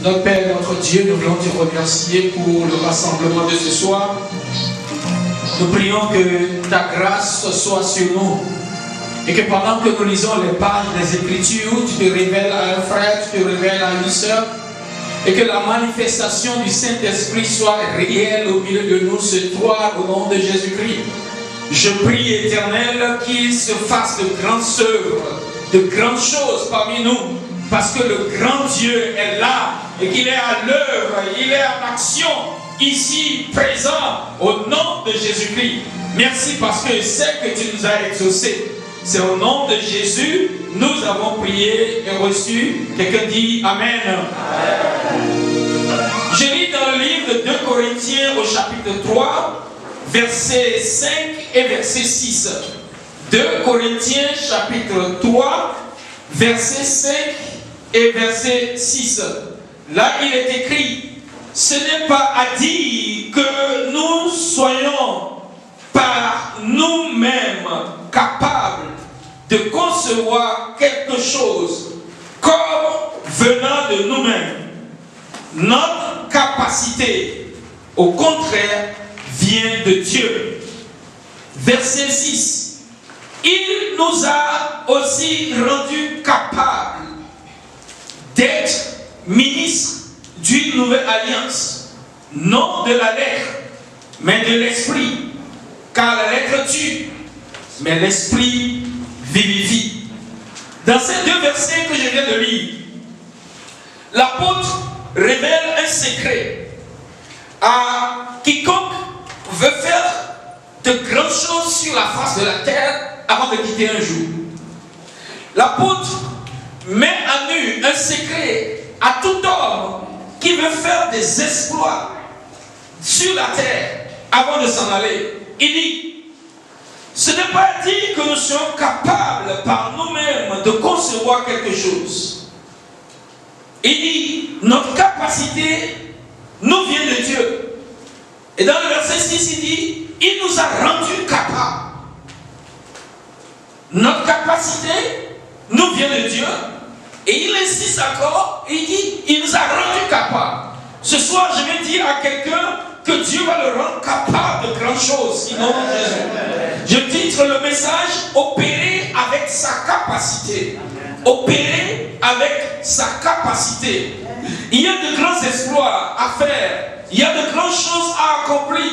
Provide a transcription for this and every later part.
Notre Père, notre Dieu, nous voulons te remercier pour le rassemblement de ce soir. Nous prions que ta grâce soit sur nous et que pendant que nous lisons les pages des Écritures, tu te révèles à un frère, tu te révèles à une sœur et que la manifestation du Saint-Esprit soit réelle au milieu de nous ce soir au nom de Jésus-Christ. Je prie, Éternel, qu'il se fasse de grandes œuvres, de grandes choses parmi nous, parce que le grand Dieu est là et qu'il est à l'œuvre, il est en action, ici, présent, au nom de Jésus-Christ. Merci parce que c'est que tu nous as exaucés. C'est au nom de Jésus, nous avons prié et reçu. Quelqu'un dit Amen. Amen. Je lis dans le livre de 2 Corinthiens au chapitre 3, versets 5 et verset 6. 2 Corinthiens chapitre 3, verset 5 et verset 6. Là, il est écrit, ce n'est pas à dire que nous soyons par nous-mêmes capables de concevoir quelque chose comme venant de nous-mêmes. Notre capacité, au contraire, vient de Dieu. Verset 6. Il nous a aussi rendus capables d'être ministres d'une nouvelle alliance, non de la lettre, mais de l'esprit. Car la lettre tue, mais l'esprit vivifie. Dans ces deux versets que je viens de lire, l'apôtre révèle un secret à quiconque veut faire de grandes choses sur la face de la terre avant de quitter un jour. L'apôtre met à nu un secret à tout homme qui veut faire des exploits sur la terre avant de s'en aller. Il dit, ce n'est pas dire que nous sommes capables par nous-mêmes de concevoir quelque chose. Il dit, notre capacité nous vient de Dieu. Et dans le verset 6, il dit, il nous a rendus capables. Notre capacité nous vient de Dieu. Et il insiste encore, il dit, il nous a rendus capables. Ce soir, je vais dire à quelqu'un que Dieu va le rendre capable de grandes choses, sinon Jésus. Je titre le message, opérer avec sa capacité. Opérer avec sa capacité. Il y a de grands exploits à faire. Il y a de grandes choses à accomplir.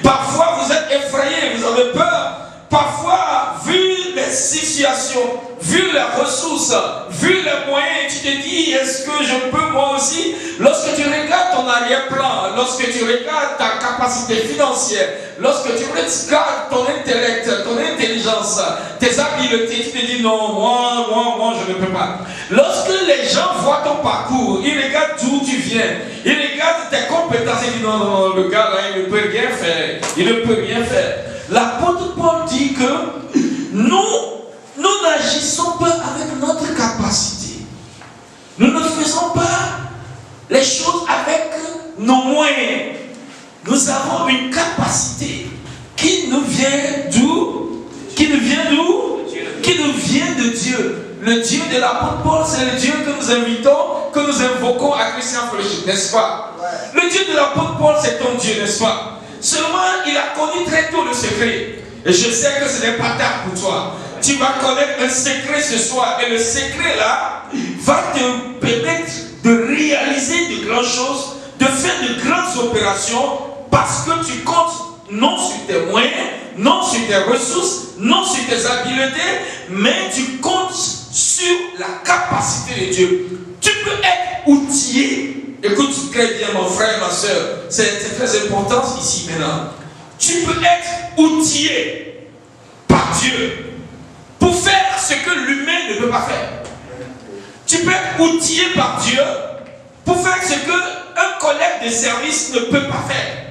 Parfois, vous êtes effrayé, vous avez peur. Parfois, vu les situations, vu les ressources, vu les moyens, tu te dis, est-ce que je peux moi aussi? Lorsque tu regardes ton arrière-plan, lorsque tu regardes ta capacité financière, lorsque tu regardes ton intellect, ton intelligence, tes habiletés, tu te dis, non, moi, je ne peux pas. Lorsque les gens voient ton parcours, ils regardent d'où tu viens, ils regardent tes compétences, ils disent, non, le gars là, il ne peut rien faire, il ne peut rien faire. L'apôtre Paul dit que nous n'agissons pas avec notre capacité. Nous ne faisons pas les choses avec nos moyens. Nous avons une capacité qui nous vient d'où? Qui nous vient d'où? Qui nous vient de Dieu. Le Dieu de l'apôtre Paul, c'est le Dieu que nous invitons, que nous invoquons à Christian Fellowship, n'est-ce pas? Le Dieu de l'apôtre Paul, c'est ton Dieu, n'est-ce pas? Seulement, il a connu très tôt le secret. Et je sais que ce n'est pas tard pour toi. Tu vas connaître un secret ce soir. Et le secret là va te permettre de réaliser de grandes choses, de faire de grandes opérations, parce que tu comptes non sur tes moyens, non sur tes ressources, non sur tes habiletés, mais tu comptes sur la capacité de Dieu. Tu peux être outillé. Écoute très bien mon frère, ma soeur, c'est très important ici maintenant. Tu peux être outillé par Dieu pour faire ce que l'humain ne peut pas faire. Tu peux être outillé par Dieu pour faire ce qu'un collègue de service ne peut pas faire.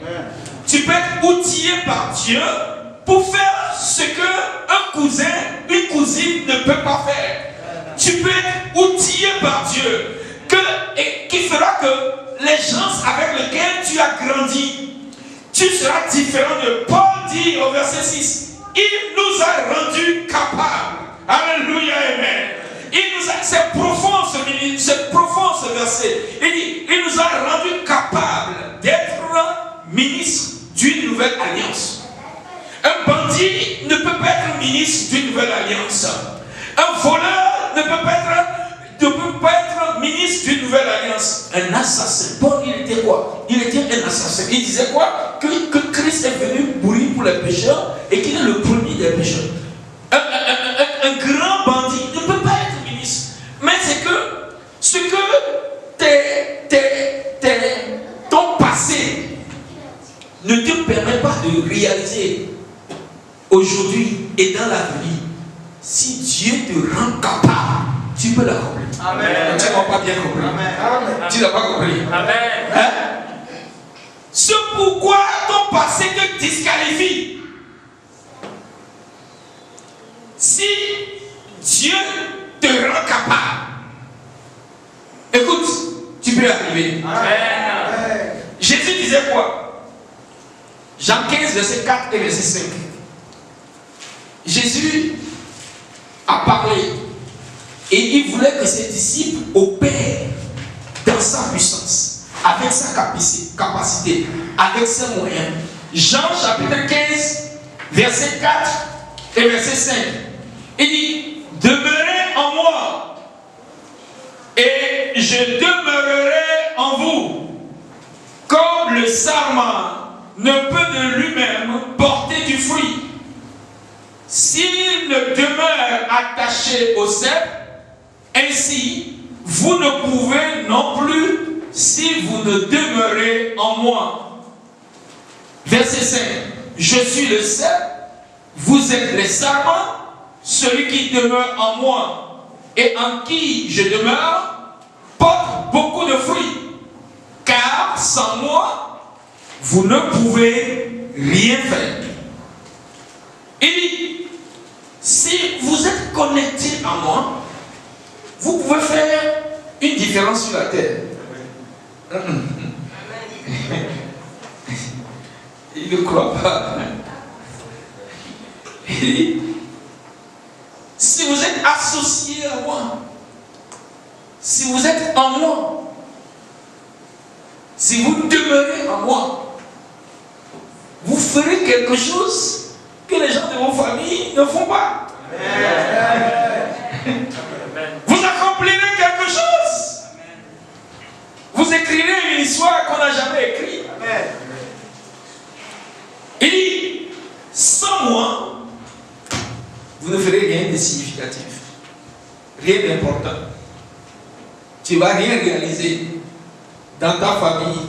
Tu peux être outillé par Dieu pour faire ce qu'un cousin, une cousine ne peut pas faire. Tu peux être outillé par Dieu et qui fera que les gens avec lesquels tu as grandi, tu seras différent de Paul dit au verset 6. Il nous a rendus capables. Alléluia, amen. C'est profond ce verset. Il dit, il nous a rendus capables d'être ministres d'une nouvelle alliance. Un bandit ne peut pas être ministre d'une nouvelle alliance. Un voleur ne peut pas être ministre d'une nouvelle alliance. Un assassin. Paul, il était quoi? Il était un assassin. Il disait quoi? Que Christ est venu mourir pour les pécheurs et qu'il est le premier des pécheurs. Un grand bandit ne peut pas être ministre. Mais c'est que ce que ton passé ne te permet pas de réaliser aujourd'hui et dans l'avenir, si Dieu te rend capable, tu peux l'accomplir. Amen. Tu n'as pas bien compris. Amen. Tu n'as pas compris. Amen. Hein? C'est pourquoi ton passé te disqualifie. Si Dieu te rend capable, écoute, tu peux y arriver. Amen. Jésus disait quoi? Jean 15, verset 4 et verset 5. Jésus a parlé et il voulait que ses disciples opèrent dans sa puissance, avec sa capacité, avec ses moyens. Jean chapitre 15, verset 4 et verset 5. Il dit, demeurez en moi et je demeurerai en vous. Comme le sarment ne peut de lui-même porter du fruit s'il ne demeure attaché au cep, ainsi vous ne pouvez non plus si vous ne demeurez en moi. Verset 5. Je suis le cep, vous êtes les sarments. Celui qui demeure en moi et en qui je demeure porte beaucoup de fruits, car sans moi vous ne pouvez rien faire. Il dit, si vous êtes connecté à moi, vous pouvez faire une différence sur la terre. Il ne croit pas. Il dit, si vous êtes associé à moi, si vous êtes en moi, si vous demeurez en moi, vous ferez quelque chose que les gens de vos familles ne font pas. Amen. Vous accomplirez quelque chose. Vous écrirez une histoire qu'on n'a jamais écrite. Il dit, sans moi, vous ne ferez rien de significatif, rien d'important. Tu ne vas rien réaliser dans ta famille.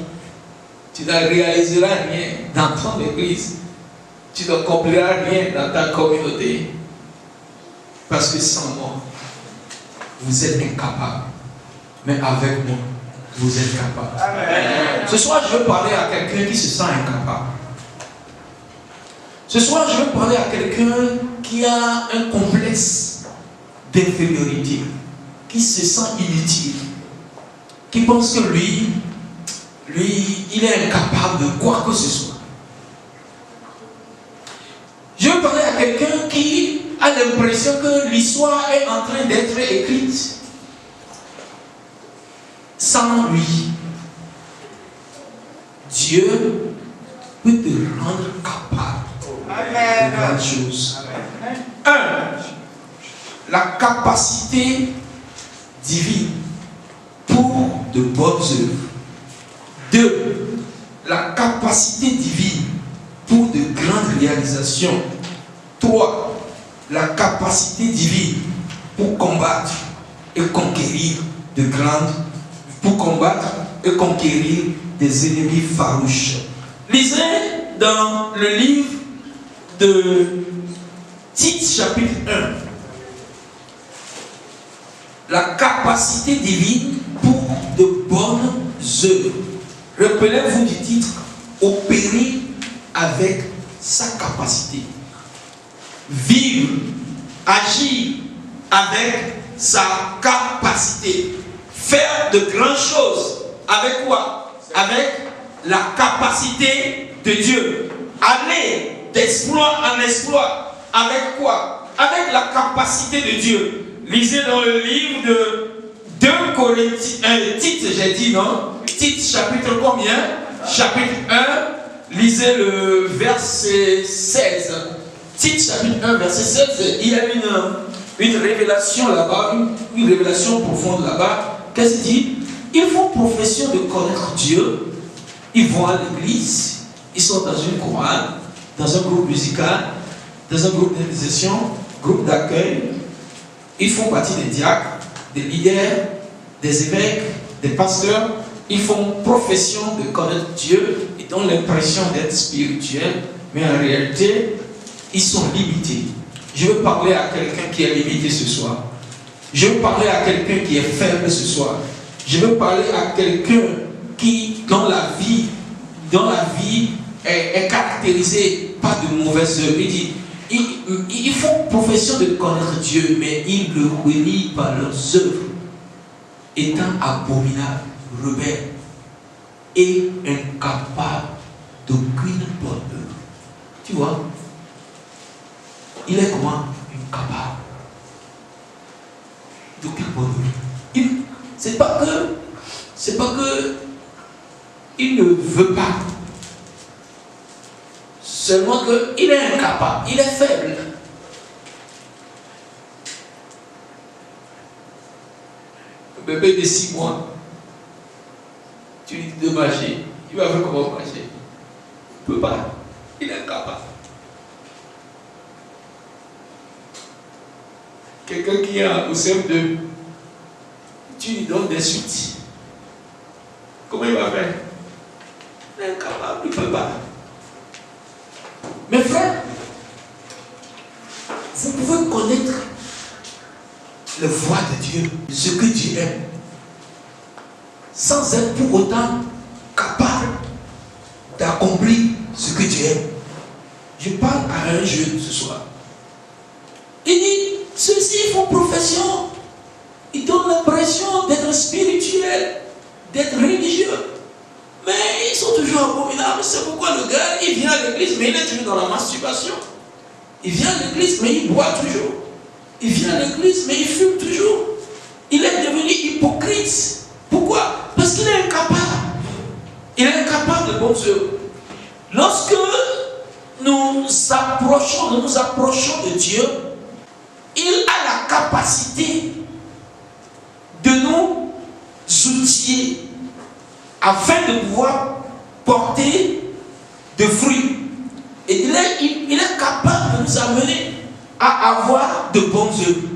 Tu ne réaliseras rien dans ton église. Tu n'accompliras rien dans ta communauté. Parce que sans moi, vous êtes incapables. Mais avec moi, vous êtes capables. Amen. Ce soir, je veux parler à quelqu'un qui se sent incapable. Ce soir, je veux parler à quelqu'un qui a un complexe d'infériorité, qui se sent inutile, qui pense que lui, il est incapable de quoi que ce soit. Je veux parler à quelqu'un qui a l'impression que l'histoire est en train d'être écrite sans lui. Dieu peut te rendre capable de grandes choses. La capacité divine pour de bonnes œuvres. 2. La capacité divine pour de grandes réalisations. 3. La capacité divine pour combattre et conquérir des ennemis farouches. Lisez dans le livre de Tite chapitre 1. La capacité divine pour de bonnes œuvres. Rappelez-vous du titre, opérer avec sa capacité. Vivre, agir avec sa capacité. Faire de grandes choses. Avec quoi? Avec la capacité de Dieu. Aller d'exploit en exploit. Avec quoi? Avec la capacité de Dieu. Lisez dans le livre de 2 Corinthiens, Tite, j'ai dit non? Tite, chapitre combien? Chapitre 1, lisez le verset 16. Tite, chapitre 1, verset 16, il y a une révélation là-bas, une révélation profonde là-bas. Qu'est-ce qu'il dit? Ils font profession de connaître Dieu, ils vont à l'église, ils sont dans une chorale, dans un groupe musical, dans un groupe d'intercession, groupe d'accueil. Ils font partie des diacres, des leaders, des évêques, des pasteurs. Ils font profession de connaître Dieu. Ils ont l'impression d'être spirituels, mais en réalité, ils sont limités. Je veux parler à quelqu'un qui est limité ce soir. Je veux parler à quelqu'un qui est faible ce soir. Je veux parler à quelqu'un dont la vie est caractérisée par de mauvaises œuvres. Il dit, ils font profession de connaître Dieu, mais ils le relient par leurs œuvres, étant abominables, rebelles et incapables d'aucune bonne œuvre. Tu vois, il est comment? Incapable d'aucune bonne œuvre. C'est pas que il ne veut pas. Seulement qu'il est incapable, il est faible. Un bébé de 6 mois, tu lui dis de marcher, il va faire comment marcher? Il ne peut pas, il est incapable. Quelqu'un qui a au CM2, tu lui donnes des suites. Comment il va faire? Il est incapable, il ne peut pas. Mes frères, vous pouvez connaître la voix de Dieu, ce que Dieu aime, sans être pour autant capable d'accomplir ce que Dieu aime. Je parle à un jeune ce soir. Il dit, ceux-ci font profession, ils donnent l'impression d'être spirituels, d'être religieux. Mais ils sont toujours abominables. C'est pourquoi le gars, il vient à l'église, mais il est toujours dans la masturbation. Il vient à l'église, mais il boit toujours. Il vient à l'église, mais il fume toujours. Il est devenu hypocrite. Pourquoi? Parce qu'il est incapable. Il est incapable de bonnes œuvres. Lorsque nous nous approchons de Dieu, il a la capacité de nous outiller afin de pouvoir porter de fruits. Et il est capable de nous amener à avoir de bonnes œuvres.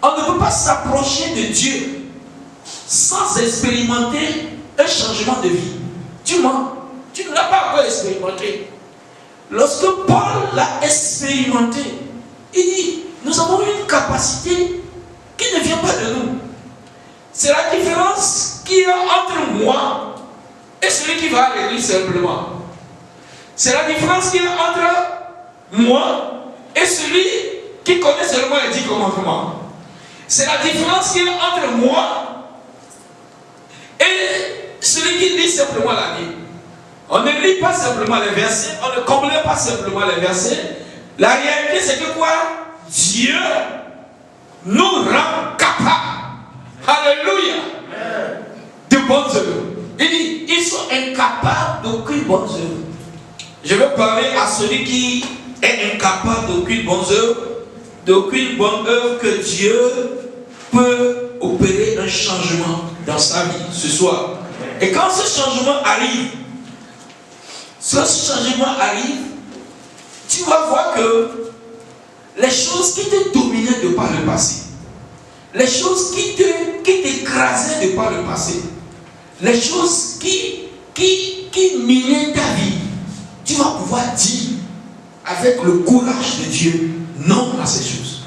On ne peut pas s'approcher de Dieu sans expérimenter un changement de vie. Tu mens, tu ne l'as pas encore expérimenté. Lorsque Paul l'a expérimenté, il dit, nous avons une capacité qui ne vient pas de nous. C'est la différence qu'il y a entre moi et celui qui va à l'église simplement. C'est la différence qu'il y a entre moi et celui qui connaît seulement les 10 commandements. C'est la différence qu'il y a entre moi et celui qui lit simplement la Bible. On ne lit pas simplement les versets, on ne comble pas simplement les versets. La réalité, c'est que quoi? Dieu nous rend capables. Alléluia. De bonnes œuvres. Il dit, ils sont incapables d'aucune bonne œuvre. Je veux parler à celui qui est incapable d'aucune bonne œuvre, que Dieu peut opérer un changement dans sa vie ce soir. Et quand ce changement arrive, tu vas voir que les choses qui te dominaient de par le passé, les choses qui t'écrasaient de par le passé, les choses qui minaient ta vie, tu vas pouvoir dire avec le courage de Dieu non à ces choses.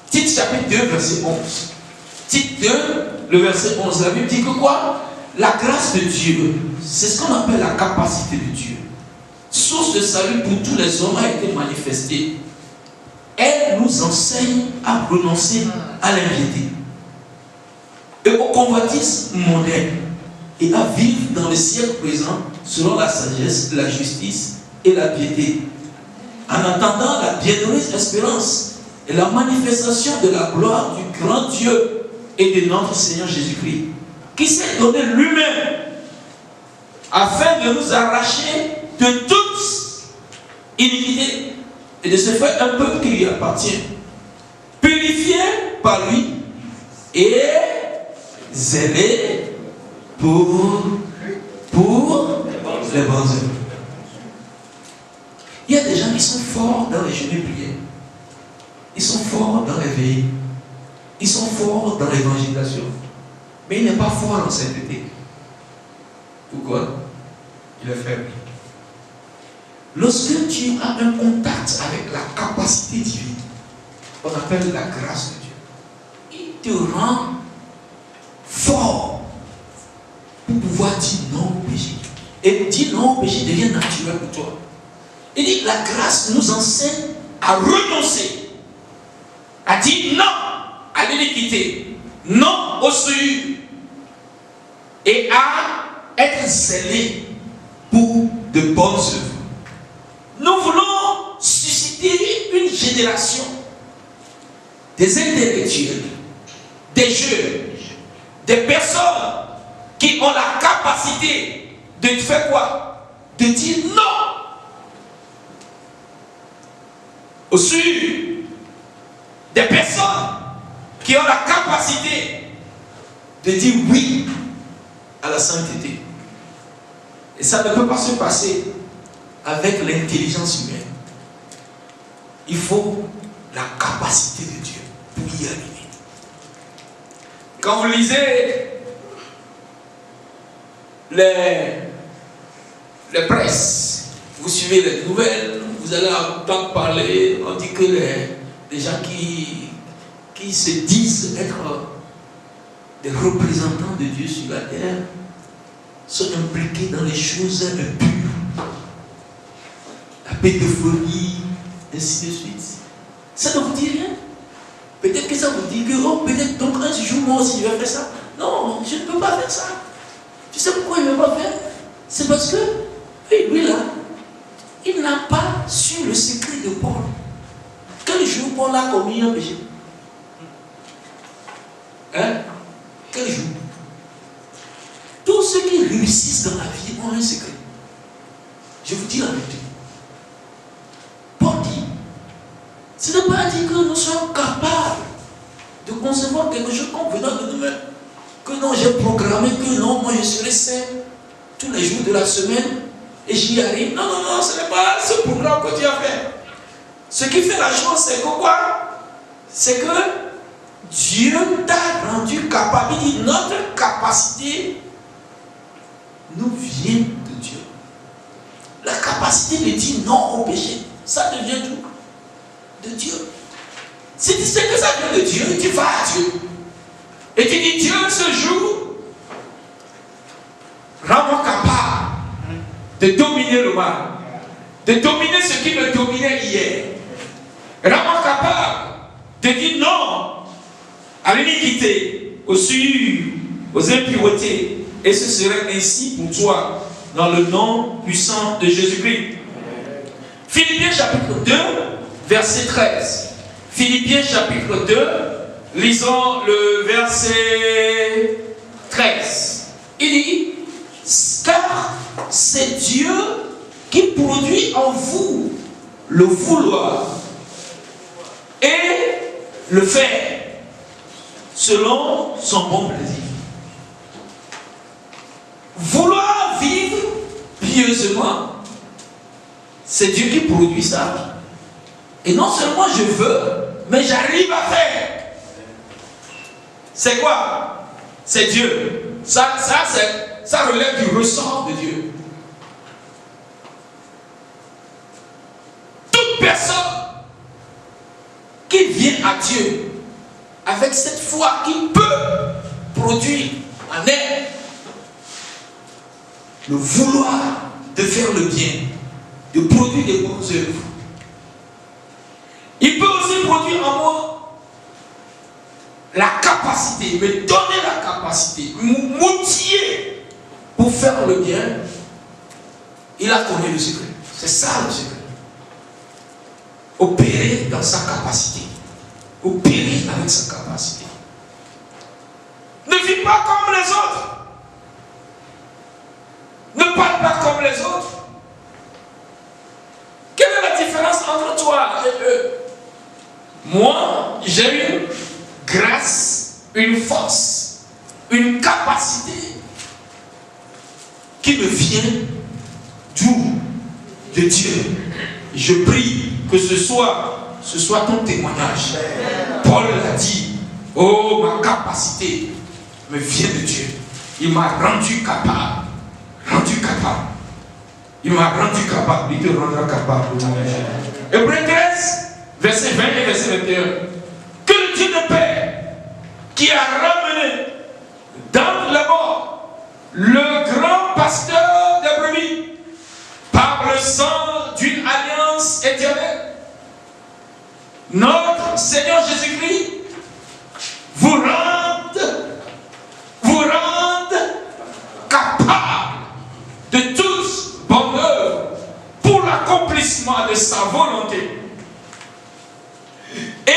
Tite chapitre 2 verset 11. Tite 2 le verset 11. La Bible dit que quoi? La grâce de Dieu, c'est ce qu'on appelle la capacité de Dieu. Source de salut pour tous les hommes a été manifestée. Elle nous enseigne à renoncer à l'impiété et au convoitisme mondain et à vivre dans le siècle présent selon la sagesse, la justice et la piété, en attendant la bienheureuse espérance et la manifestation de la gloire du grand Dieu et de notre Seigneur Jésus-Christ, qui s'est donné lui-même afin de nous arracher de toute iniquité et de se faire un peuple qui lui appartient, purifié par lui et zélé pour les bonnes œuvres. Il y a des gens qui sont forts dans les journées prières. Ils sont forts dans les veillées. Ils sont forts dans l'évangélisation. Mais il n'est pas fort en sainteté. Pourquoi? Il est faible. Lorsque tu as un contact avec la capacité divine, on appelle la grâce de Dieu, il te rend fort pour pouvoir dire non au péché. Et dire non au péché devient naturel pour toi. Il dit que la grâce nous enseigne à renoncer, à dire non à l'iniquité, non au souillure, et à être zélé pour de bonnes œuvres. Nous voulons susciter une génération des intellectuels, des jeunes, des personnes qui ont la capacité de faire quoi? De dire non au souillure. Des personnes qui ont la capacité de dire oui à la sainteté. Et ça ne peut pas se passer avec l'intelligence humaine. Il faut la capacité de Dieu pour y arriver. Quand vous lisez les presses, vous suivez les nouvelles, vous allez entendre parler, on dit que les gens qui se disent être des représentants de Dieu sur la terre sont impliqués dans les choses impures, la pédophilie, ainsi de suite. Ça ne vous dit rien? Peut-être que ça vous dit que, oh, peut-être donc un jour moi aussi je vais faire ça. Non, je ne peux pas faire ça. Tu sais pourquoi il ne veut pas faire? C'est parce que, lui là, il n'a pas su le secret de Paul. Quel jour Paul a commis un péché? Hein? Quel jour? Tous ceux qui réussissent dans la vie ont un secret. Je vous dis la vérité. Paul dit, ce n'est pas dit que nous sommes capables de concevoir quelque chose comme venant de nous-mêmes. Que non, j'ai programmé que non, moi je serai saint tous les jours de la semaine et j'y arrive. Non, non, non, ce n'est pas ce programme que tu as fait. Ce qui fait la chose, c'est que quoi? C'est que Dieu t'a rendu capable. Il dit, notre capacité nous vient de Dieu. La capacité de dire non au péché, ça devient tout de Dieu. Si tu sais que ça vient de Dieu, tu vas à Dieu. Et tu dis, Dieu, ce jour, rends-moi capable de dominer le mal, de dominer ce qui me dominait hier. Rends-moi capable de dire non à l'iniquité, aux souillures, aux impuretés. Et ce serait ainsi pour toi, dans le nom puissant de Jésus-Christ. Philippiens chapitre 2, verset 13. Philippiens chapitre 2, lisons le verset 13. Il dit, car c'est Dieu qui produit en vous le vouloir et le faire selon son bon plaisir. Vouloir vivre pieusement, c'est Dieu qui produit ça. Et non seulement je veux, mais j'arrive à faire. C'est quoi? C'est Dieu. Ça relève du ressort de Dieu. Toute personne qui vient à Dieu avec cette foi qui peut produire en elle le vouloir de faire le bien, de produire des bonnes œuvres. Il peut aussi produire en moi la capacité, me donner la capacité, m'outiller pour faire le bien. Il a connu le secret. C'est ça le secret. Opérer dans sa capacité. Opérer avec sa capacité. Ne vis pas comme les autres. Ne parle pas comme les autres. Quelle est la différence entre toi et eux? Moi, j'ai une grâce, une force, une capacité qui me vient d'où? De Dieu. Je prie que ce soit ton témoignage. Paul l'a dit. Oh, ma capacité me vient de Dieu. Il m'a rendu capable. Il m'a rendu capable. Il te rendra capable. Hébreux 13, verset 20 et verset 21. Que le Dieu de paix, qui a ramené dans la mort le grand pasteur des brebis par le sang d'une alliance éternelle, notre Seigneur Jésus-Christ vous rende capable de toute bonne œuvre pour l'accomplissement de sa volonté, et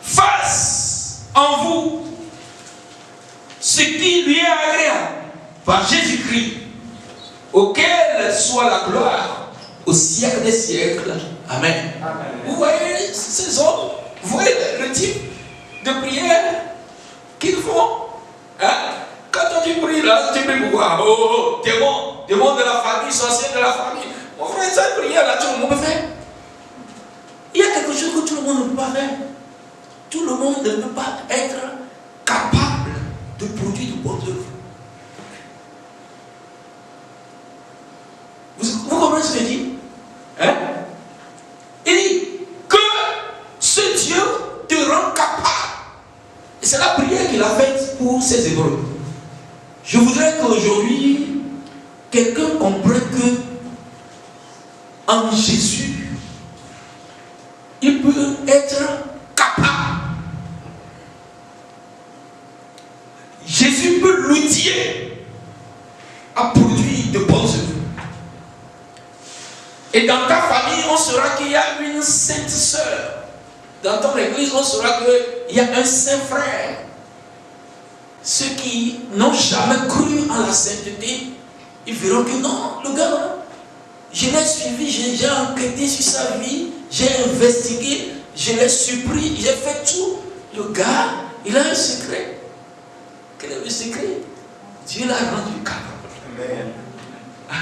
fasse en vous ce qui lui est agréable par Jésus-Christ, auquel soit la gloire au siècle des siècles. Amen. Amen. Vous voyez ces hommes, vous voyez le type de prière qu'ils font, hein? Quand tu pries là, tu pries pourquoi? Oh, démon de la famille, sorcier de la famille. Mon frère, cette prière là, tout le monde peut faire. Il y a quelque chose que tout le monde ne peut pas faire. Tout le monde ne peut pas être capable de produire de bonnes œuvres. Vous comprenez ce que je dis? Hein? Il dit que ce Dieu te rend capable. Et c'est la prière qu'il a faite pour ses Hébreux. Je voudrais qu'aujourd'hui, quelqu'un comprenne que en Jésus, il peut être capable. Jésus peut l'outiller à produire de bonnes œuvres. Et dans ta famille, on saura qu'il y a une sainte sœur. Dans ton église, on saura qu'il y a un saint frère. Ceux qui n'ont jamais cru en la sainteté, ils verront que non, le gars là, je l'ai suivi, j'ai enquêté sur sa vie, j'ai investigué, je l'ai surpris, j'ai fait tout. Le gars, il a un secret. Quel est le secret? Dieu l'a rendu capable. Amen.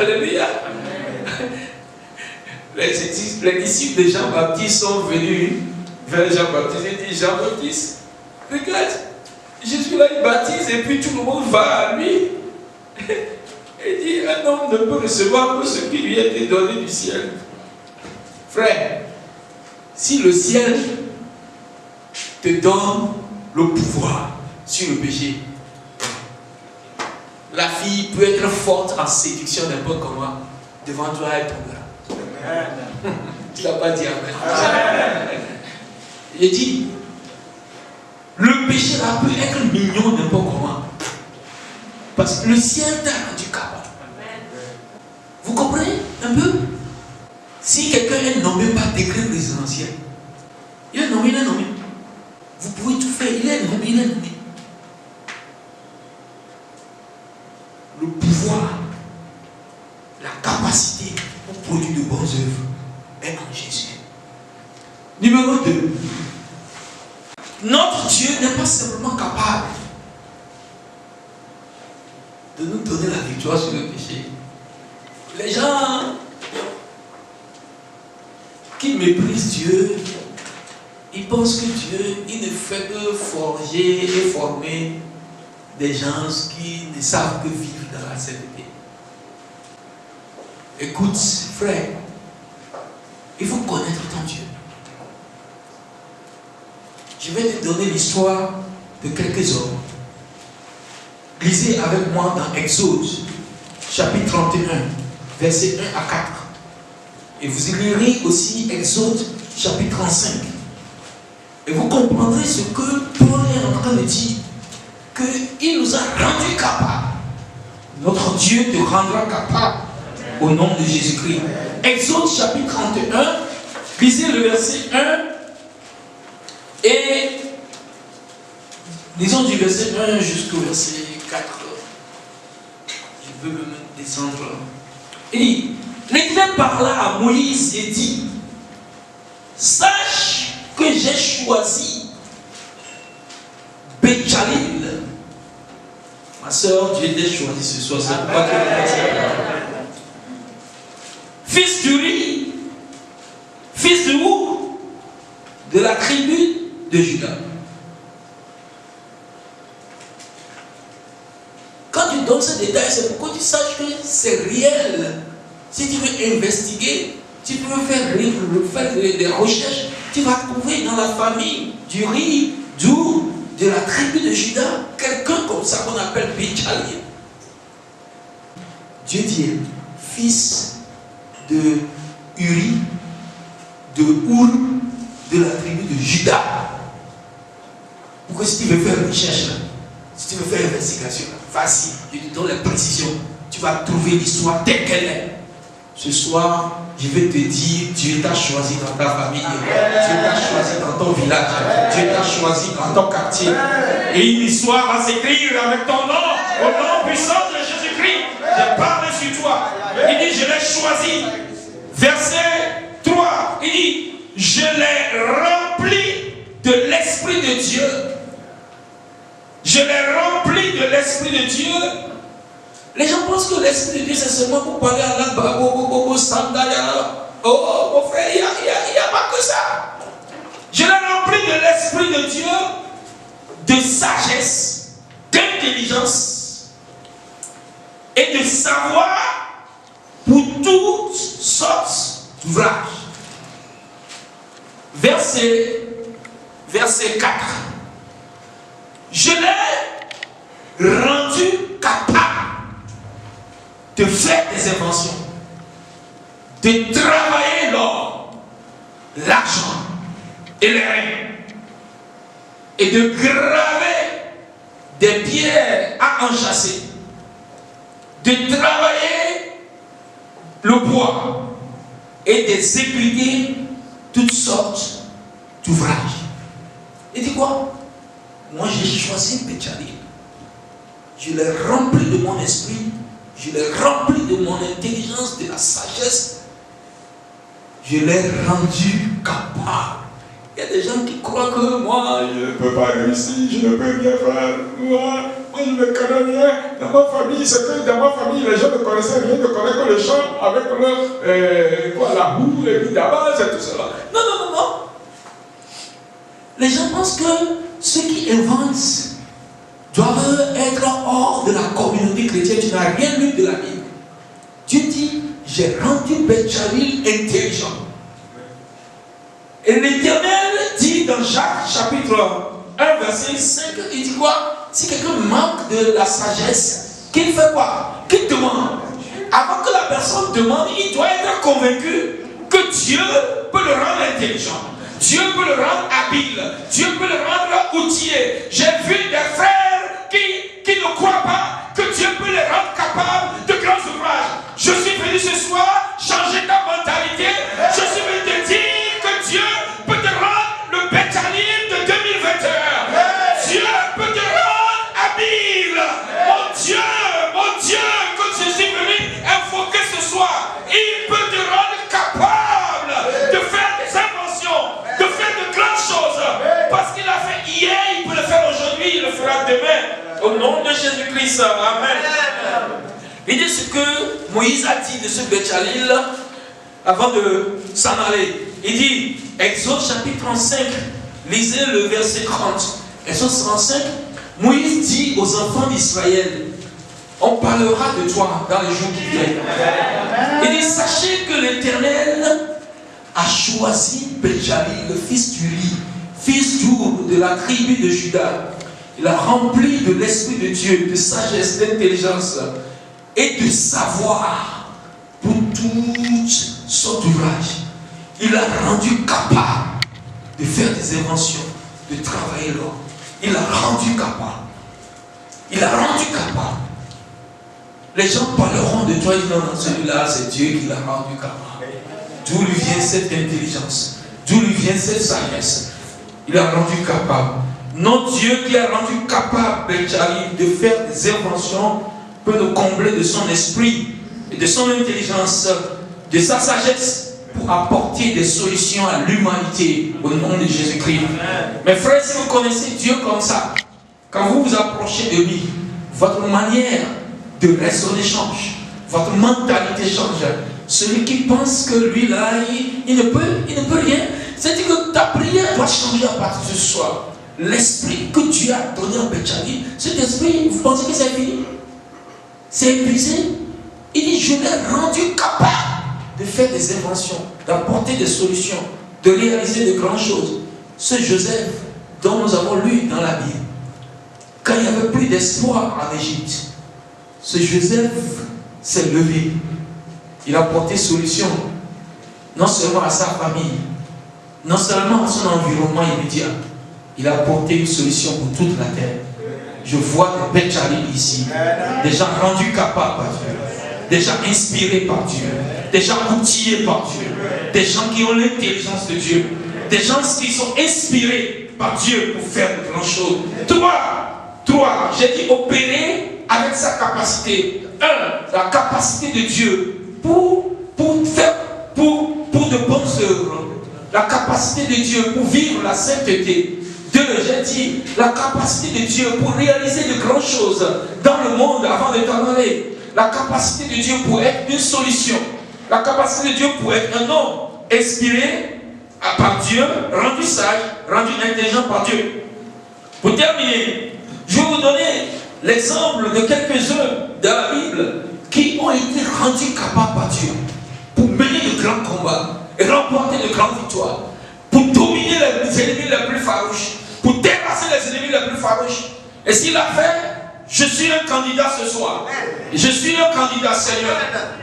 Alléluia. Amen. Les disciples de Jean-Baptiste sont venus vers Jean-Baptiste et disent: Jean-Baptiste, regarde, Jésus là il baptise et puis tout le monde va à lui. Il dit: un homme ne peut recevoir que ce qui lui a été donné du ciel. Frère, si le ciel te donne le pouvoir sur le péché, la fille peut être forte en séduction n'importe comment, devant toi elle tombera. Tu n'as pas dit amen. Il dit, le péché là peut être mignon n'importe comment, parce que le ciel t'a rendu capable. Vous comprenez un peu? Si quelqu'un est nommé par décret présidentiel, il est nommé. Vous pouvez tout faire, il est nommé. Le pouvoir, la capacité pour produire de bonnes œuvres est en Jésus. Numéro 2. Notre Dieu n'est pas simplement capable de nous donner la victoire sur le péché. Les gens qui méprisent Dieu, ils pensent que Dieu, il ne fait que forger et former des gens qui ne savent que vivre dans la sainteté. Écoute, frère, il faut connaître ton Dieu. Je vais te donner l'histoire de quelques hommes. Lisez avec moi dans Exode, chapitre 31, versets 1 à 4. Et vous y lirez aussi Exode, chapitre 35. Et vous comprendrez ce que Paul est en train de dire. Qu'il nous a rendus capables. Notre Dieu te rendra capable au nom de Jésus-Christ. Exode chapitre 31, lisez le verset 1 et Disons du verset 1 jusqu'au verset 4. Je veux me descendre. Il dit, l'Éternel parla à Moïse et dit, sache que j'ai choisi Béchalil. Ma soeur, Dieu t'a choisi ce soir, c'est pourquoi que fils d'Uri, fils de où? De la tribu de Juda. Quand tu donnes ce détail, c'est pour que tu saches que c'est réel. Si tu veux investiguer, tu peux faire des recherches, tu vas trouver dans la famille d'Uri, de la tribu de Juda, quelqu'un comme ça qu'on appelle Béchalil. Dieu dit, fils de Uri, de Our, de la tribu de Juda. Pourquoi si tu veux faire une recherche, si tu veux faire une investigation, facile, je te donne les précisions, tu vas trouver l'histoire telle qu'elle est. Ce soir, je vais te dire, Dieu t'a choisi dans ta famille, Dieu t'a choisi dans ton village, Dieu t'a choisi dans ton quartier. Et une histoire va s'écrire avec ton nom, au nom puissant de Jésus-Christ. Je parle sur toi. Il dit, je l'ai choisi. Verset 3, il dit, je l'ai rempli de l'Esprit de Dieu. Je l'ai rempli de l'Esprit de Dieu. Les gens pensent que l'Esprit de Dieu, c'est seulement pour parler à la oh, mon frère, il n'y a pas que ça. Je l'ai rempli de l'Esprit de Dieu, de sagesse, d'intelligence et de savoir pour toutes sortes d'ouvrages. Verset 4. Je l'ai rendu capable de faire des inventions, de travailler l'or, l'argent et les reins, et de graver des pierres à enchâsser, de travailler le bois et d'exécuter toutes sortes d'ouvrages. Et dis quoi? Moi j'ai choisi Béchalil. Je l'ai rempli de mon esprit. Je l'ai rempli de mon intelligence, de la sagesse. Je l'ai rendu capable. Il y a des gens qui croient que moi, je ne peux pas réussir, je ne peux rien faire. Moi, je ne connais rien. Dans ma famille, c'est que dans ma famille, les gens ne connaissaient rien, ne connaissaient que le chant avec la boue, les billes d'abord, c'est tout cela. Non. Les gens pensent que ceux qui inventent doivent être hors de la communauté chrétienne. Tu n'as rien lu de la Bible. Dieu dit, j'ai rendu Béchalil intelligent. Et l'Éternel dit dans Jacques chapitre 1 verset 5, il dit quoi? Si quelqu'un manque de la sagesse, qu'il fait quoi? Qu'il demande. Avant que la personne demande, il doit être convaincu que Dieu peut le rendre intelligent. Dieu peut le rendre habile. Dieu peut le rendre outillé. J'ai vu des frères qui ne croient pas que Dieu peut les rendre capables de grands ouvrages. Je suis venu ce soir changer ta mentalité. Je suis venu te dire que Dieu peut te rendre le Béchalil de 2021. Dieu peut te rendre habile. Mon Dieu, comme je suis venu invoquer ce soir, il peut te rendre capable de faire des inventions, de faire de grandes choses. Parce qu'il a fait hier, il peut le faire aujourd'hui, il le fera demain. Au nom de Jésus-Christ, amen. Il dit ce que Moïse a dit de ce Béchalil avant de s'en aller. Il dit, Exode chapitre 35, lisez le verset 30. Exode 35, Moïse dit aux enfants d'Israël, on parlera de toi dans les jours qui viennent. Il dit, sachez que l'Éternel a choisi Béchalil, le fils d'Uri, fils d'Our, de la tribu de Juda. Il a rempli de l'Esprit de Dieu, de sagesse, d'intelligence et de savoir pour toutes sortes d'ouvrages. Il a rendu capable de faire des inventions, de travailler l'or. Il a rendu capable. Il a rendu capable. Les gens parleront de toi, ils disent non, celui-là, c'est Dieu qui l'a rendu capable. D'où lui vient cette intelligence? D'où lui vient cette sagesse? Il a rendu capable. Notre Dieu qui a rendu capable de faire des inventions peut nous combler de son esprit et de son intelligence, de sa sagesse pour apporter des solutions à l'humanité au nom de Jésus-Christ. Mes frères, si vous connaissez Dieu comme ça, quand vous vous approchez de lui, votre manière de raisonner change, votre mentalité change. Celui qui pense que lui là, il ne peut rien, c'est-à-dire que ta prière doit changer à partir de ce soir. L'esprit que Dieu a donné en Betchali, cet esprit, vous pensez que c'est fini? C'est épuisé? Il dit, je l'ai rendu capable de faire des inventions, d'apporter des solutions, de réaliser de grandes choses. Ce Joseph dont nous avons lu dans la Bible, quand il n'y avait plus d'espoir en Égypte, ce Joseph s'est levé. Il a apporté solution, non seulement à sa famille, non seulement à son environnement immédiat, il a apporté une solution pour toute la terre. Je vois des Betchali ici, des gens rendus capables par Dieu, des gens inspirés par Dieu, des gens outillés par Dieu, des gens qui ont l'intelligence de Dieu, des gens qui sont inspirés par Dieu pour faire de grandes choses. Toi, j'ai dit opérer avec sa capacité. La capacité de Dieu pour de bonnes œuvres. La capacité de Dieu pour vivre la sainteté. 2, j'ai dit la capacité de Dieu pour réaliser de grandes choses dans le monde avant de t'en aller. La capacité de Dieu pour être une solution. La capacité de Dieu pour être un homme inspiré par Dieu, rendu sage, rendu intelligent par Dieu. Pour terminer, je vais vous donner l'exemple de quelques-uns de la Bible qui ont été rendus capables par Dieu pour mener de grands combats et remporter de grandes victoires, pour dominer les ennemis les plus farouches, pour terrasser les ennemis les plus farouches. Et s'il l'a fait, je suis un candidat ce soir. Je suis un candidat, Seigneur.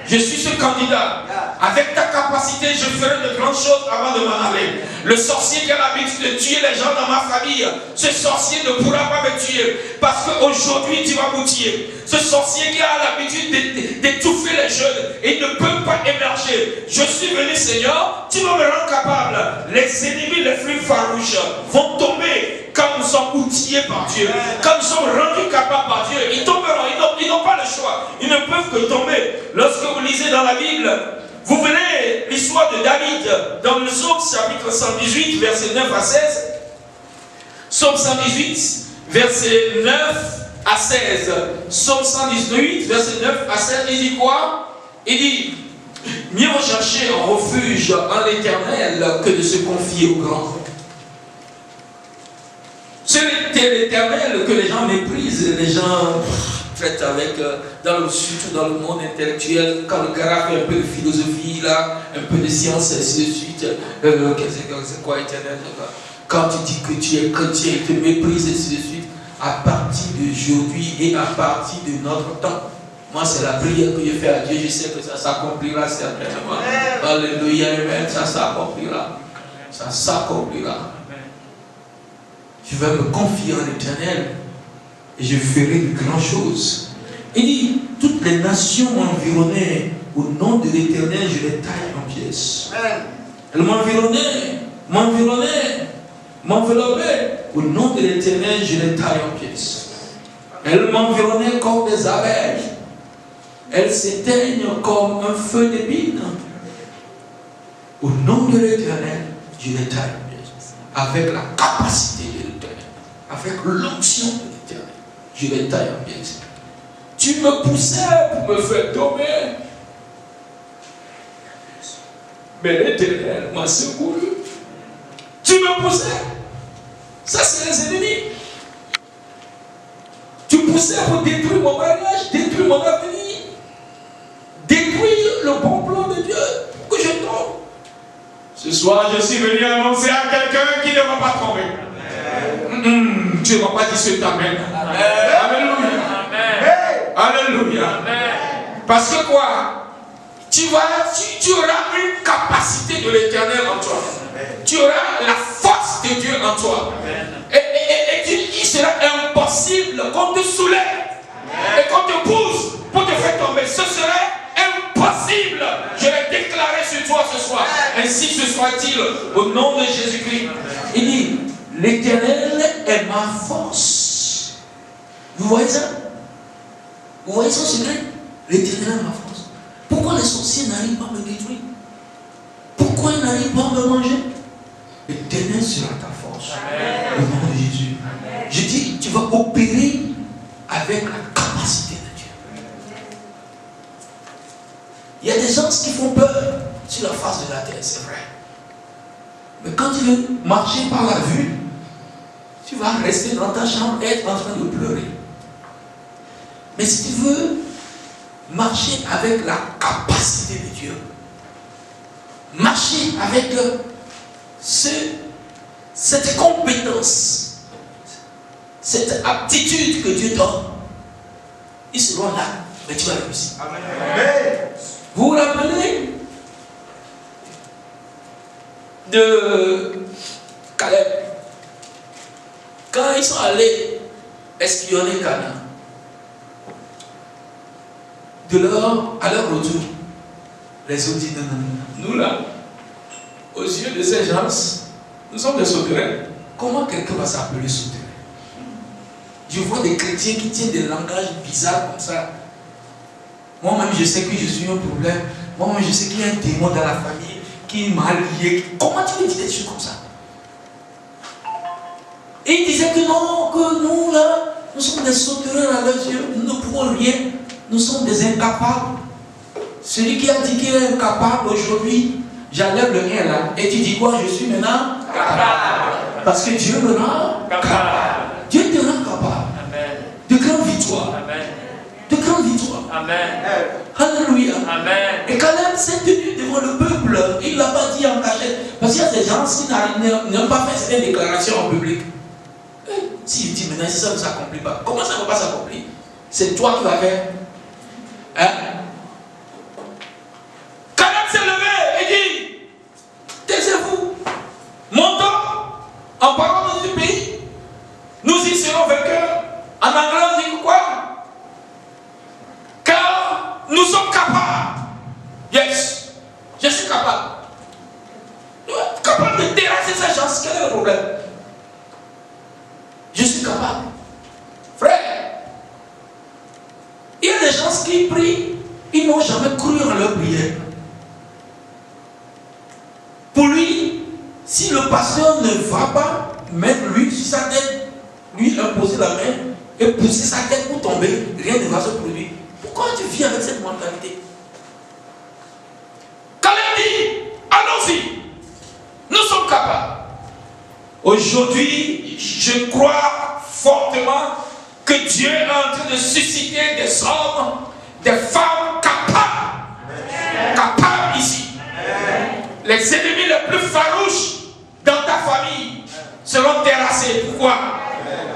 Je suis ce candidat. Avec ta capacité, je ferai de grandes choses avant de m'en aller. Le sorcier qui a l'habitude de tuer les gens dans ma famille, ce sorcier ne pourra pas me tuer. Parce qu'aujourd'hui, tu vas m'outiller. Ce sorcier qui a l'habitude d'étouffer les jeunes et ne peut pas émerger. Je suis venu, Seigneur, tu vas me rendre capable. Les ennemis les plus farouches vont tomber quand nous sommes outillés par Dieu. Quand nous sommes rendus capables par Dieu, ils tomberont. Ils n'ont pas le choix. Ils ne peuvent que tomber. Lorsque vous lisez dans la Bible, vous verrez l'histoire de David dans le psaume chapitre 118, verset 9 à 16. Psaume 118, verset 9 à 16. Psaume 118, verset 9 à 16, il dit quoi? Il dit, mieux rechercher un refuge en l'Éternel que de se confier au grand. C'est l'Éternel que les gens méprisent, les gens traitent avec, surtout dans le monde intellectuel, quand le gars fait un peu de philosophie, là, un peu de science, et ainsi de suite. C'est quoi éternel? Quand tu dis que tu es chrétien, ils te méprisent, et ainsi de suite. À partir d'aujourd'hui et à partir de notre temps, moi, c'est la prière que je fais à Dieu. Je sais que ça s'accomplira certainement. Alléluia, amen. Ça s'accomplira. Ça s'accomplira. Je vais me confier en l'Éternel et je ferai de grandes choses. Il dit, toutes les nations m'environnaient, au nom de l'Éternel, je les taille en pièces. Elles m'environnaient, m'enveloppaient, au nom de l'Éternel, je les taille en pièces. Elles m'environnaient comme des abeilles. Elles s'éteignent comme un feu d'épine. Au nom de l'Éternel, je les taille en pièces. Avec la capacité de l'Éternel, avec l'onction de l'Éternel, je les taille en pièces. Tu me poussais pour me faire tomber, mais l'Éternel m'a secouru. Tu me poussais. Ça, c'est les ennemis. Tu poussais pour détruire mon mariage, détruire mon avenir, détruire le bon plan de Dieu pour que je tombe. Ce soir, je suis venu annoncer à quelqu'un qui ne va pas tomber. Tu ne vas pas dire ce amen. Alléluia. Alléluia. Parce que quoi? Tu auras une capacité de l'Éternel en toi. Tu auras la force de Dieu en toi. Et il sera impossible qu'on te soulève et qu'on te pousse pour te faire tomber. Ce serait impossible. Je l'ai déclaré sur toi ce soir. Ainsi ce soit-il au nom de Jésus-Christ. Il dit, l'Éternel est ma force. Vous voyez ça? Vous voyez son secret? L'Éternel est ma force. Pourquoi les sorciers n'arrivent pas à me détruire? Pourquoi ils n'arrivent pas à me manger? L'Éternel sera ta force. Au nom de Jésus. Amen. Je dis, tu vas opérer avec la capacité de Dieu. Il y a des gens qui font peur sur la face de la terre, c'est vrai. Mais quand tu veux marcher par la vue, tu vas rester dans ta chambre et être en train de pleurer. Mais si tu veux marcher avec la capacité de Dieu, marcher avec cette compétence, cette aptitude que Dieu donne, ils seront là, mais tu vas réussir. Amen. Vous vous rappelez de Caleb, quand ils sont allés espionner Canaan, à leur retour, les autres disent non. Nous là, aux yeux de ces gens, nous sommes des sauterelles. Comment quelqu'un va s'appeler sauterelle? Je vois des chrétiens qui tiennent des langages bizarres comme ça. Moi-même, je sais que je suis un problème. Moi-même, je sais qu'il y a un démon dans la famille qui est mal lié. Comment tu me dis des choses comme ça? Et ils disaient que non, que nous là, nous sommes des sauterelles à leurs yeux. Nous ne pouvons rien. Nous sommes des incapables. Celui qui a dit qu'il est incapable aujourd'hui, j'enlève le rien là. Et tu dis quoi? Je suis maintenant capable. Parce que Dieu me rend capable. Dieu te rend capable. Amen. De grandes victoires. Amen. De grandes victoires. Amen. Alléluia. Amen. Et Caleb s'est tenu devant le peuple. Il ne l'a pas dit en cachette. Parce qu'il y a des gens qui n'ont pas fait cette déclaration en public. S'il dit maintenant, si ça ne s'accomplit pas, comment ça ne va pas s'accomplir? C'est toi qui vas faire. Hein? Caleb s'est levé et dit, taisez-vous, montons en parlant du pays, nous y serons vainqueurs. En anglais on dit quoi? Car nous sommes capables. Yes, je suis capable. Capable de terrasser ces gens. Quel est le problème? Je suis capable. Frère, il y a des gens qui prient, ils n'ont jamais cru en leur prière. Pour lui, si le pasteur ne va pas mettre lui sur sa tête, lui imposer la main et pousser sa tête pour tomber, rien ne va se produire. Pourquoi tu vis avec cette mentalité? Caleb dit, allons-y, nous sommes capables. Aujourd'hui, je crois fortement que Dieu est en train de susciter des hommes, des femmes capables. Capables ici. Les ennemis les plus farouches dans ta famille seront terrassés. Pourquoi?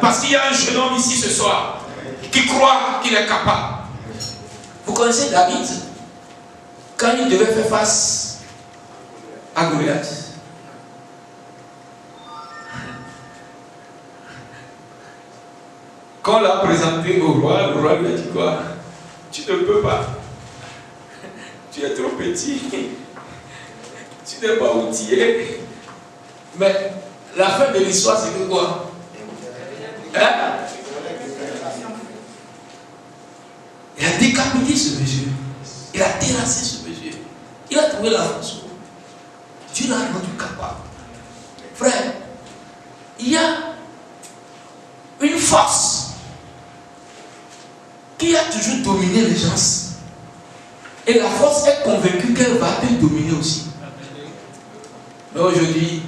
Parce qu'il y a un jeune homme ici ce soir qui croit qu'il est capable. Vous connaissez David? Quand il devait faire face à Goliath, quand on l'a présenté au roi, le roi lui a dit quoi? Tu ne peux pas. Tu es trop petit. Tu n'es pas outillé. Mais la fin de l'histoire, c'est que quoi? Hein? Il a décapité ce monsieur. Il a terrassé ce monsieur. Il a trouvé la force. Dieu l'a rendu capable. Frère, il y a une force qui a toujours dominé les gens. Et la force est convaincue qu'elle va te dominer aussi. Mais aujourd'hui,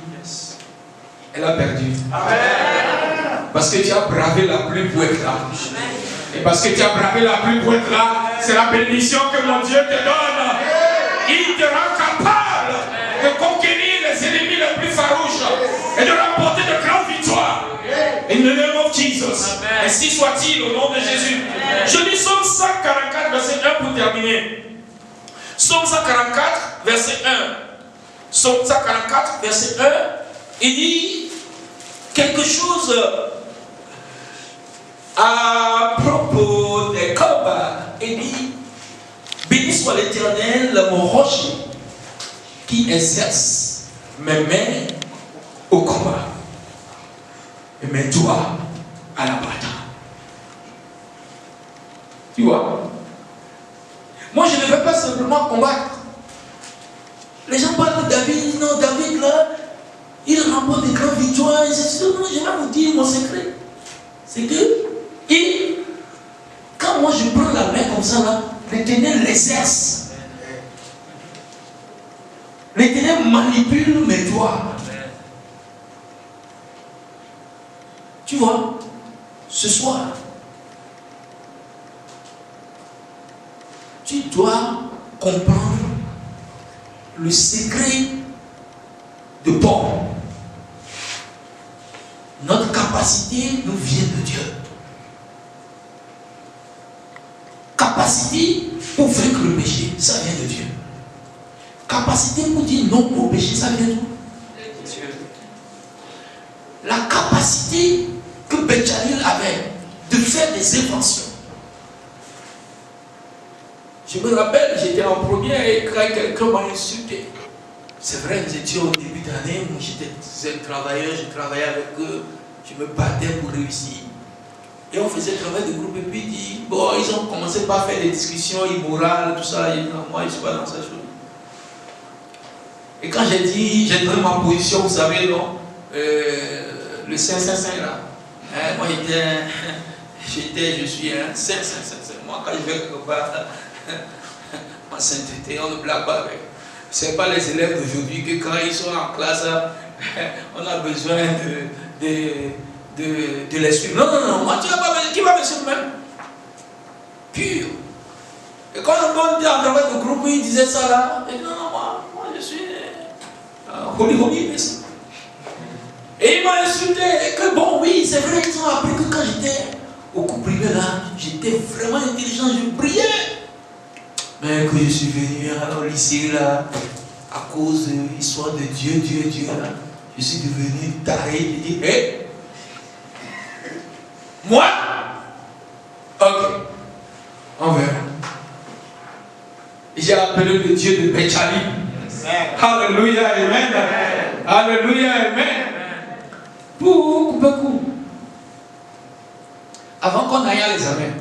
elle a perdu. Amen. Parce que tu as bravé la pluie pour être là. Et parce que tu as bravé la pluie pour être là, c'est la bénédiction que mon Dieu te donne. Il te rend capable de conquérir les ennemis les plus farouches et de remporter de grandes victoires. In the name of Jesus. Ainsi soit-il au nom de Jésus. Je lis Psaume 144, verset 1 pour terminer. Psaume 144, verset 1. Psaume 144, verset 1. Il dit quelque chose à propos des combats. Il dit, béni soit l'Éternel, mon rocher, qui exerce mes mains au combat. mets-toi à la bataille. Tu vois? Moi, je ne vais pas simplement combattre. Les gens parlent de David. Non, David, là, il remporte des grandes victoires. Non, je vais vous dire mon secret. C'est que, quand moi je prends la main comme ça, là, l'Éternel l'exerce. L'Éternel manipule mes doigts. Tu vois, ce soir, tu dois comprendre le secret de Paul. Notre capacité nous vient de Dieu. Capacité pour vaincre le péché, ça vient de Dieu. Capacité pour dire non au péché, ça vient d'où? De Dieu. La capacité que Béchalil avait de faire des inventions. Je me rappelle, j'étais en première et quand quelqu'un m'a insulté. C'est vrai, nous étions au début d'année, moi j'étais un travailleur, je travaillais avec eux, je me battais pour réussir. Et on faisait le travail de groupe et puis il dit, bon, ils ont commencé par faire des discussions immorales, tout ça, et moi je ne suis pas dans cette chose. Et quand j'ai dit, j'ai donné ma position, vous savez, non, le 555 là, moi je suis un 555. Moi quand je vais combattre ma sainteté, on ne blague pas avec. Ce n'est pas les élèves d'aujourd'hui que quand ils sont en classe, on a besoin de les suivre. Non, non, non, moi tu n'as pas besoin, qui va me suivre même? Pur. Et quand on dit en travail de groupe, il disait ça là, et non, non, moi je suis holy, et il m'a insulté, et que bon, oui, c'est vrai qu'ils ont appris que quand j'étais au cours primaire là, j'étais vraiment intelligent, je brillais. Mais que je suis venu au lycée là, à cause de l'histoire de Dieu là, je suis devenu taré. Je dis, hé, moi? Ok, on verra. J'ai appelé le Dieu de Béchalil. Alléluia, amen. Alléluia, amen. Beaucoup. Avant qu'on aille à l'examen,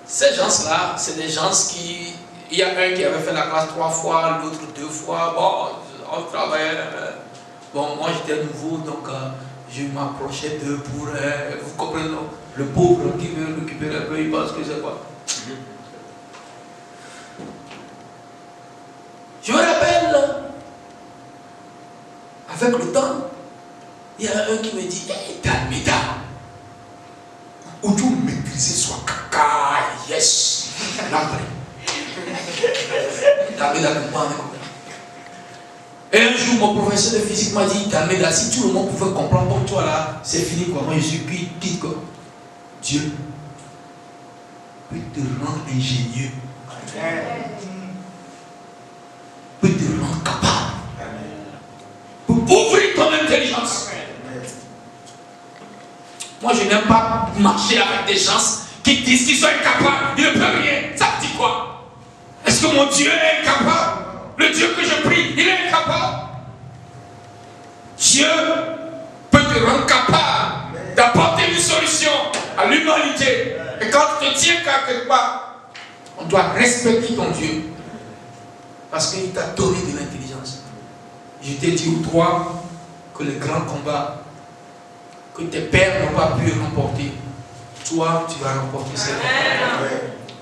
ces gens-là, c'est des gens qui... Il y a un qui avait fait la classe 3 fois, l'autre 2 fois. Bon, on travaillait. Bon, moi j'étais nouveau, donc je m'approchais d'eux pour... vous comprenez, non? Le pauvre qui veut récupérer un peu, il pense que c'est quoi? Je me rappelle, avec le temps, il y a un qui me dit, hey, Dalmida, où tu maîtrises soit caca, yes, l'entrée. Dalmida, et un jour, mon professeur de physique m'a dit, Dalmida, si tout le monde pouvait comprendre comme toi là, c'est fini quoi. Moi je suis quitte quoi. Dieu peut te rendre ingénieux. Peut te rendre capable. Pour ouvrir ton intelligence. Moi, je n'aime pas marcher avec des gens qui disent qu'ils sont incapables. Ils ne peuvent rien. Ça dit quoi? Est-ce que mon Dieu est incapable? Le Dieu que je prie, il est incapable. Dieu peut te rendre capable d'apporter une solution à l'humanité. Et quand tu te tiens quelque part, on doit respecter ton Dieu. Parce qu'il t'a donné de l'intelligence. Je t'ai dit aux trois que les grands combats que tes pères n'ont pas pu remporter, toi, tu vas remporter ces combats.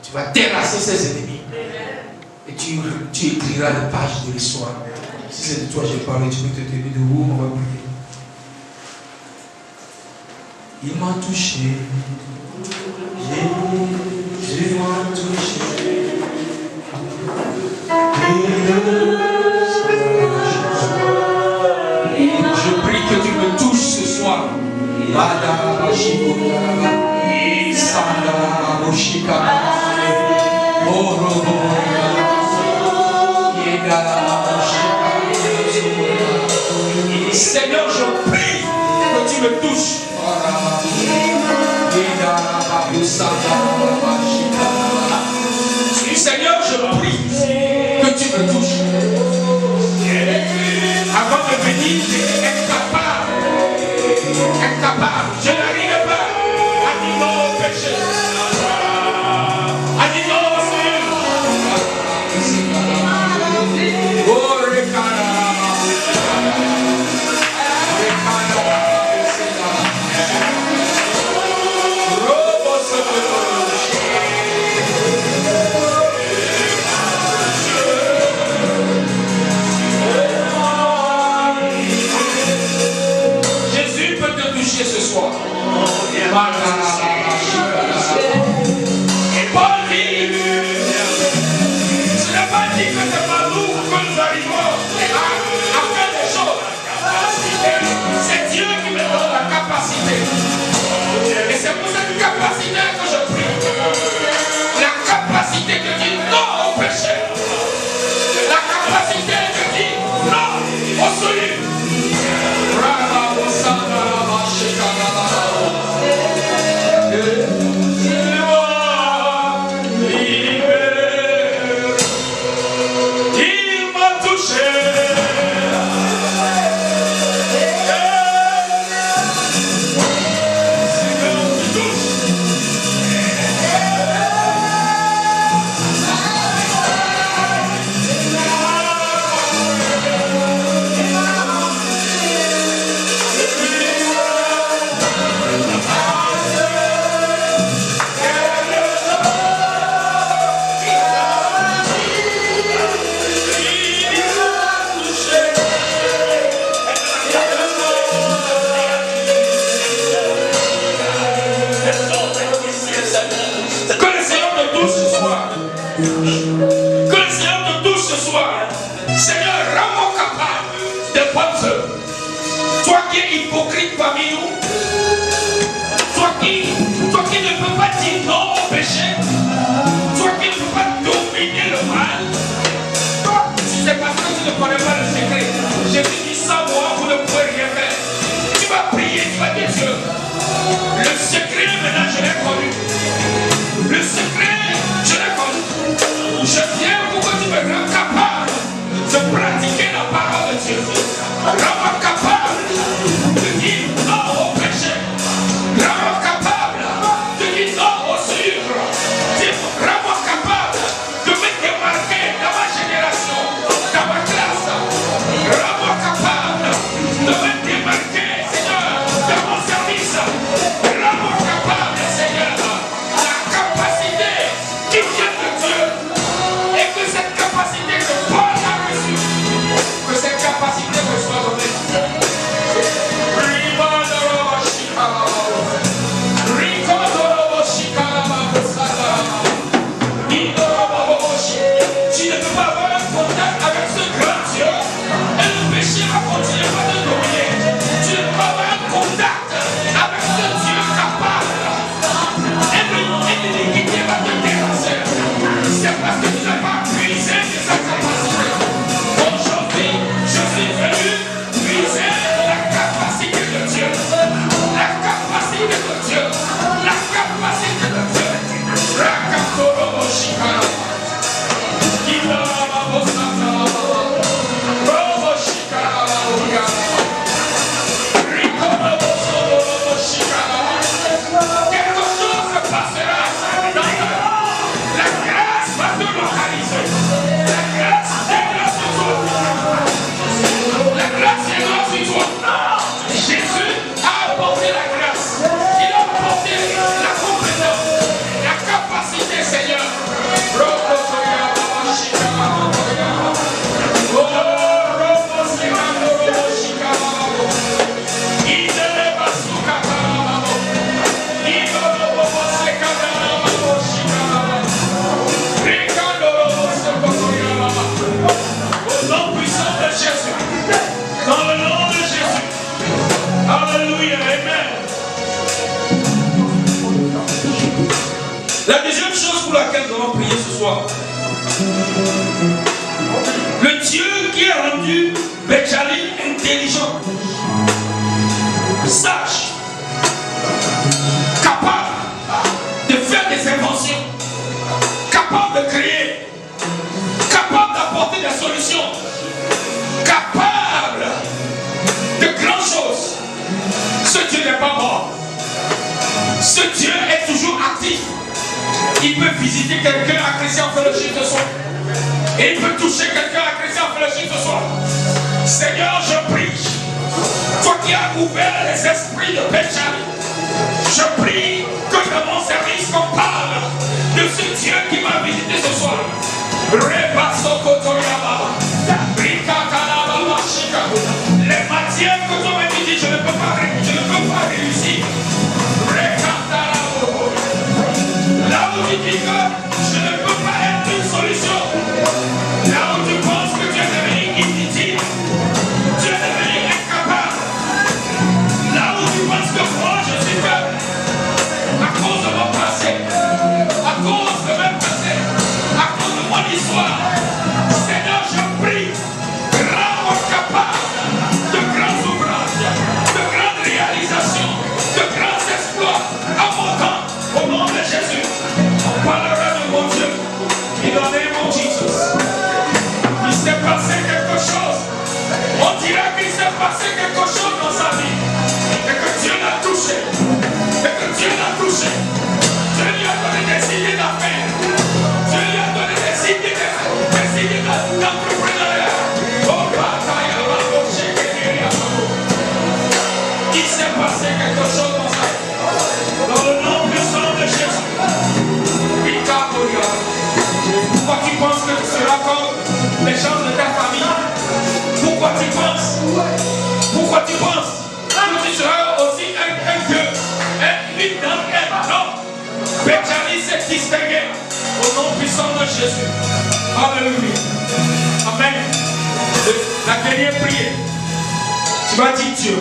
Tu vas terrasser ses ennemis. Et tu écriras les pages de l'histoire. Si c'est de toi j'ai parlé, tu peux te tenir debout, on va prier. Il m'a touché. Jésus m'a touché. Je prie que tu me touches ce soir. Seigneur, je prie que tu me touches. Seigneur, je prie que tu me touches. Avant de venir, tu es incapable incapable. Je n'arrive pas à dire non au péché. À dire non au Seigneur. Oh, Jésus peut te toucher ce soir. Et Paul dit, ce n'est pas dit que c'est pas nous que nous arrivons à faire des choses. C'est Dieu qui me donne la capacité. Et c'est pour cette capacité que je prie. La capacité de dire non au péché. La capacité de dire non au salut. Il m'a touché. Que le Seigneur te touche ce soir. Que le Seigneur te touche ce soir. Seigneur, rends-moi capable de bonnes œuvres. Toi qui es hypocrite parmi nous, toi qui ne peux pas dire non au péché, toi qui ne peux pas dominer le mal, si c'est parce que tu ne connais pas le secret, Jésus dit sans moi, vous ne pouvez rien faire. Tu vas prier, tu vas dire Dieu, le secret maintenant je l'ai connu. Le secret, je l'ai connu. Je viens pour que tu me rendes capable de pratiquer la parole de Dieu. Rends-moi capable de dire non au péché. Rends-moi capable de dire non au sucre. Rends-moi capable de me démarquer dans ma génération, dans ma classe. Rends-moi capable de me démarquer, Seigneur, dans mon service. Rends-moi capable, Seigneur, la capacité qui vient de Dieu. Et que cette capacité que Paul a reçue, que cette capacité me soit donnée. Tu ne peux pas avoir un contact avec ce grand Dieu et le péché va continuer à te dominer. Tu ne peux pas avoir un contact avec ce Dieu capable et l'iniquité va te déranger. C'est parce que tu n'as pas puisé de sa capacité. Aujourd'hui, je suis venu puiser la capacité de Dieu. La capacité de Dieu. La capacité de Dieu. Rakatoro Shikara. Quelque chose se passera dans ta vie. La grâce va te localiser. La grâce viendra sur toi. La grâce viendra sur toi. Jésus a apporté la grâce. Il a apporté la compétence, la capacité, Seigneur. Au nom puissant de Jésus, dans le nom de Jésus, alléluia, amen. La deuxième chose pour laquelle nous allons prier ce soir, le Dieu qui a rendu Béchalim intelligent, sage, capable de faire des inventions, capable de créer, capable d'apporter des solutions, capable de grandes choses. Ce Dieu actif. Il peut visiter quelqu'un à Christian Fellowship ce soir. Et il peut toucher quelqu'un à Christian Fellowship ce soir. Seigneur, je prie. Toi qui as ouvert les esprits de péché, je prie que dans mon service qu'on parle de ce Dieu qui m'a visité ce soir. Les matières que toi m'as dit, je ne peux pas réussir. Là où tu dis que je ne peux pas être une solution, là où tu penses que tu es devenu inutile, tu es devenu incapable, là où tu penses que moi je suis faible, à cause de mon passé, à cause de mon passé, à cause de mon histoire, Seigneur, je prie, rends-moi capable de grands ouvrages, de grandes réalisations, de grands exploits à mon temps, au nom de Jésus. On parlera de mon Dieu, in the name of Jesus. Il s'est passé quelque chose. On dira qu'il s'est passé quelque chose dans sa vie. Et que Dieu l'a touché. Et que Dieu l'a touché. Dieu lui a donné des idées d'affaires. Dieu lui a donné des idées d'entrepreneuriat. Il s'est passé quelque chose dans sa vie. Dans le nom puissant de Jésus. Pourquoi tu penses que tu seras comme les gens de ta famille? Pourquoi tu penses que tu seras aussi un Dieu, une d'entre elles? Non. Benjamin s'est distingué au nom puissant de Jésus. Alléluia. Amen. La dernière prière. Tu vas dire Dieu,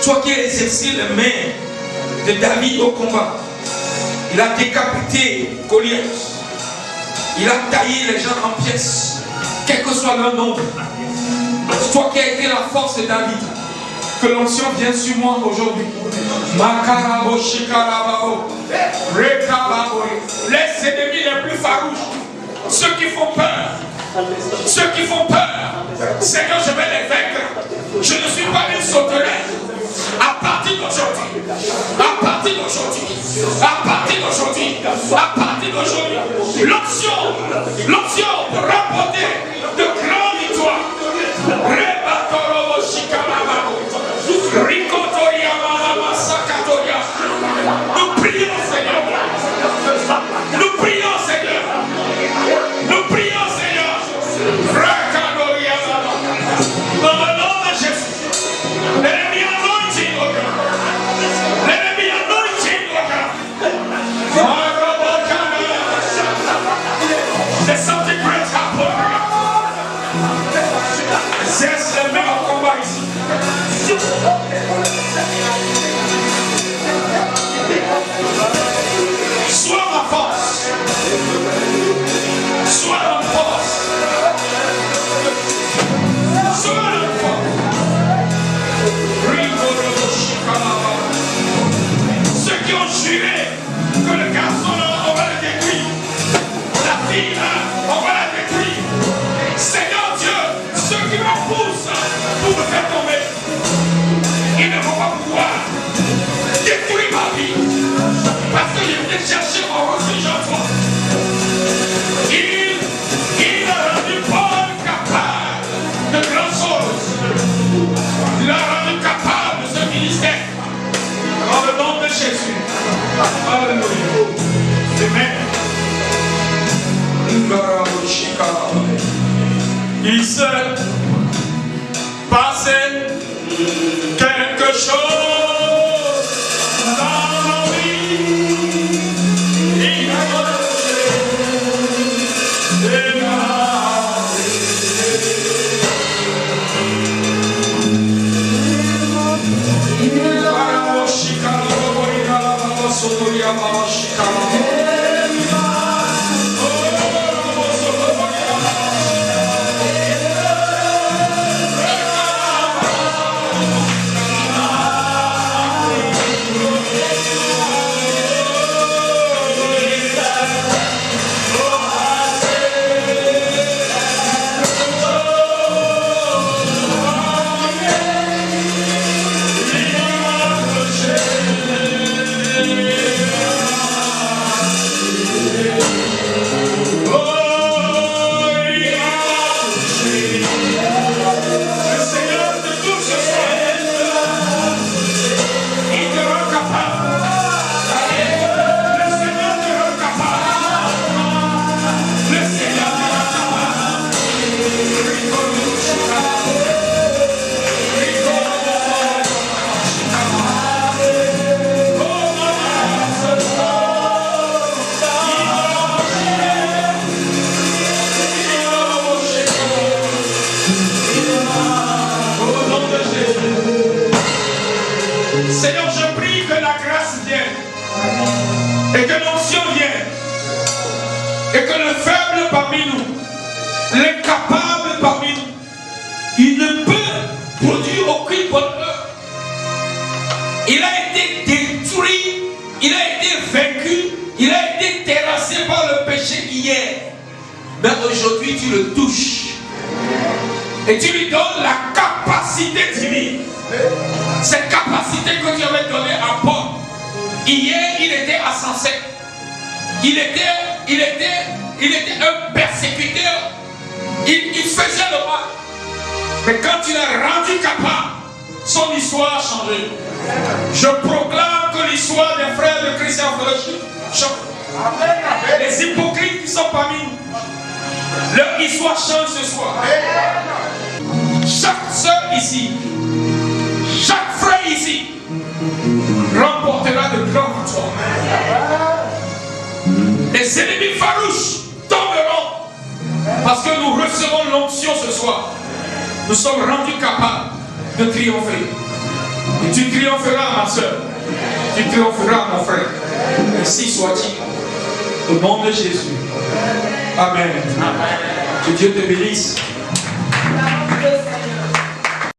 toi qui as exercé les mains de David au combat, il a décapité Goliath. Il a taillé les gens en pièces, quel que soit leur nombre. Toi qui as été la force de David, que l'onction vienne sur moi aujourd'hui. Les ennemis les plus farouches, ceux qui font peur, Seigneur, je vais les vaincre. Je ne suis pas une sauterelle. À partir d'aujourd'hui, l'option pour rapporter de grandes victoires. Nous prions, Seigneur. Dans le nom de Jésus. Let it be anointing, Lord God. Let it be anointing, Lord God. There's something great happening. Seigneur, je prie que la grâce vienne et que l'onction vienne et que le faible parmi nous, l'incapable parmi nous, il ne peut produire aucune bonne œuvre. Il a été détruit, il a été vaincu, il a été terrassé par le péché hier. Mais aujourd'hui tu le touches et tu lui donnes la capacité divine. Cette capacité que tu avais donnée à Paul. Hier il était insensé. Il était un persécuteur. Il faisait le mal. Mais quand tu l'as rendu capable, son histoire a changé. Je proclame que l'histoire des frères de Christian Fellowship change. Les hypocrites qui sont parmi nous, leur histoire change ce soir. Chaque soeur ici, chaque frère ici remportera de grands victoires. Les ennemis farouches tomberont parce que nous recevons l'onction ce soir. Nous sommes rendus capables de triompher. Et tu triompheras, ma soeur. Tu triompheras, mon frère. Ainsi soit-il. Au nom de Jésus. Amen. Amen. Que Dieu te bénisse.